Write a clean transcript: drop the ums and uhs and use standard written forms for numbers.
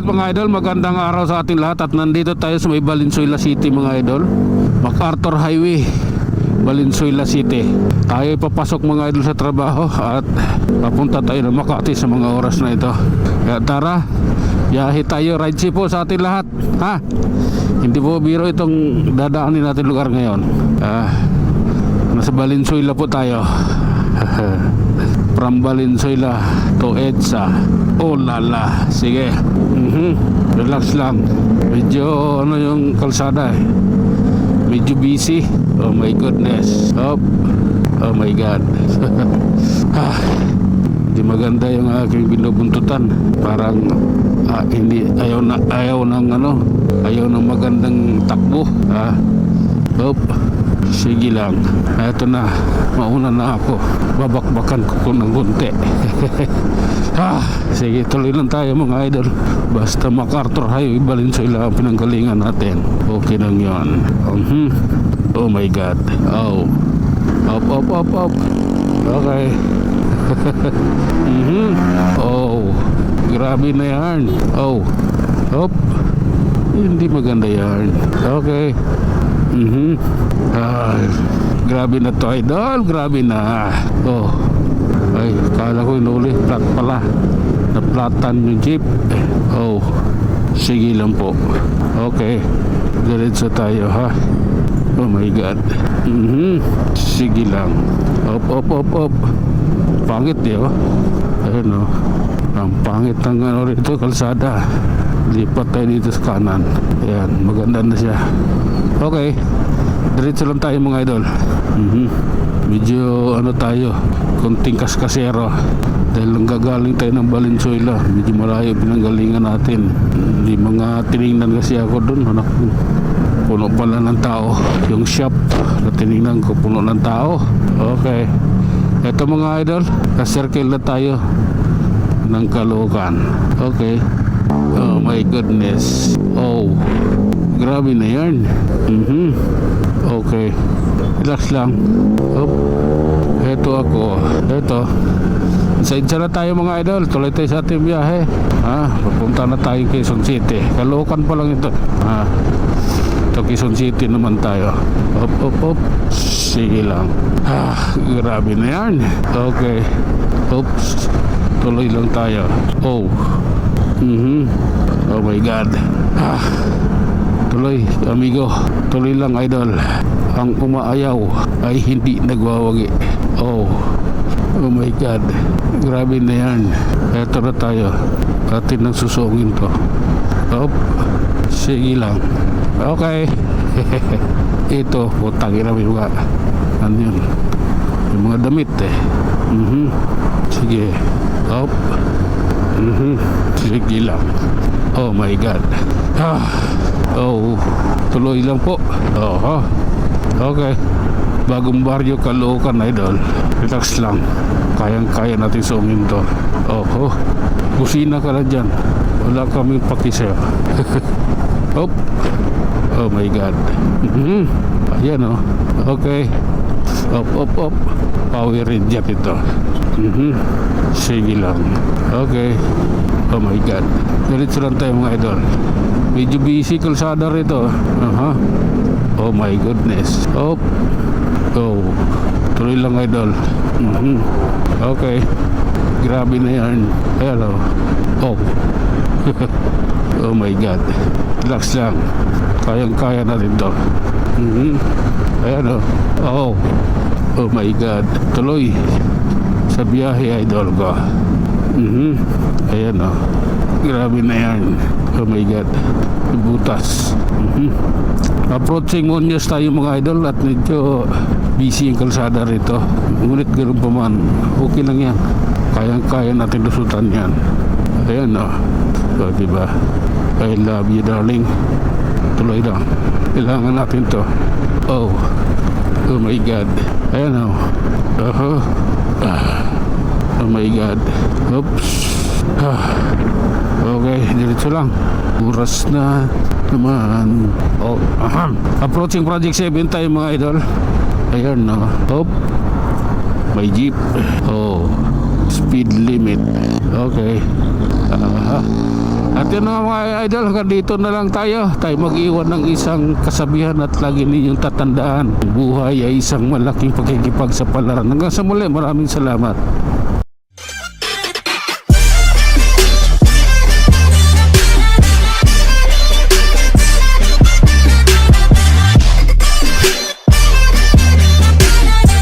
mga idol, magandang araw sa ating lahat. At nandito tayo sa may Valenzuela City mga idol, MacArthur Highway, Valenzuela City. Tayo papasok mga idol sa trabaho at papunta tayo ng Makati sa mga oras na ito. Kaya tara, biyahe tayo, ride safe po sa ating lahat, ha? Hindi po biro itong dadaanin natin lugar ngayon. Nasa Valenzuela po tayo. From Valenzuela to EDSA. Oh lala. Sige. Relax lang. Medyo ano yung kalsada eh, medyo busy. Oh my goodness. Oh my god. Hindi maganda yung aking binubuntutan. Parang hindi ayaw ng magandang takbo. Sige lang. Eto na, mauna na ako. Babakbakan ko ng gunti. Sige, tuloy lang tayo mga idol. Basta MacArthur Highway, Valenzuela ang pinanggalingan natin. Okay lang yun. Oh my god. Oh. Up. Okay. Oh, grabe na yan. Oh. Up. Hindi maganda yan. Okay. Grabe na to idol, grabe na. Oh, ay, kala ko inuli, flat pala. Naplatan yung jeep. Oh, sige lang po. Okay, diretso tayo ha. Oh my god. Sige lang. Up. Pangit eh oh. Ayun oh. Ang pangit ng ano rito, kalsada. Lipat tayo dito sa kanan. Ayan, maganda na siya. Okay, diretso lang tayo mga idol. Medyo ano tayo, konting kaskasero. Dahil lang gagaling tayo ng Valenzuela, medyo malayo pinanggalingan natin. Hindi mga tinignan kasi ako dun. Puno pala ng tao. Yung shop na tinignan ko, puno ng tao. Okay, eto mga idol, ka-circle na tayo ng Caloocan. Okay. Oh my goodness. Oh, grabe na yan. Okay, relax lang. Eto ako. Eto, isa na tayo mga idol. Tuloy tayo sa ating biyahe. Papunta na tayo Quezon City. Caloocan pa lang ito. Ito Quezon City naman tayo. Up. Sige lang. Grabe na yan. Okay. Oops. Tuloy lang tayo. Oh. Oh my god. Tuloy amigo, tuloy lang idol. Ang umaayaw ay hindi nagwawagi. Oh my god, grabe na yan. Eto na tayo, atin nang susungin to. Sige lang. Okay. Ito, putang ina mga ano yun, yung mga damit eh. Sige. Sige lang. Oh my god. Oh, tuloy lang po. Okay. Bagong baryo Caloocan idol. Relax lang. Kayang-kaya natin sungin to. Kusina ka na dyan. Wala kaming pakisayo. Oh my god. Ayan oh. Okay. Up. Power Ranger ito. Sige lang. Okay. Oh my god. Diretso lang tayo mga idol. Medyo busy kalsada rito. Oh my goodness. Oh, tuloy lang idol. Okay. Grabe na yan. Hello. Oh my god. Relax lang. Kayang-kaya natin to. Ayan oh. Oh my god. Tuloy sa biyahe idol ko. Ayan grabe na yan. Oh my god, butas. Approaching Muñoz tayo mga idol at medyo busy yung kalsada rito. Ngunit ganoon pa man, okay lang yan. Kayang-kaya natin lusutan yan. Ayan so, diba? I love you darling. Tuloy lang, kailangan natin to. Oh my god. Ayan oh my god. Oops. Okay, diretso lang. Oras na naman. Approaching Project 7 tayo mga idol. Ayan may jeep. Speed limit Okay. At yun mga idol, hanggang dito na lang tayo. Tayo mag-iwan ng isang kasabihan at lagi ninyong tatandaan. Buhay ay isang malaking pagkikipagsapalaran. Hanggang sa muli, maraming salamat.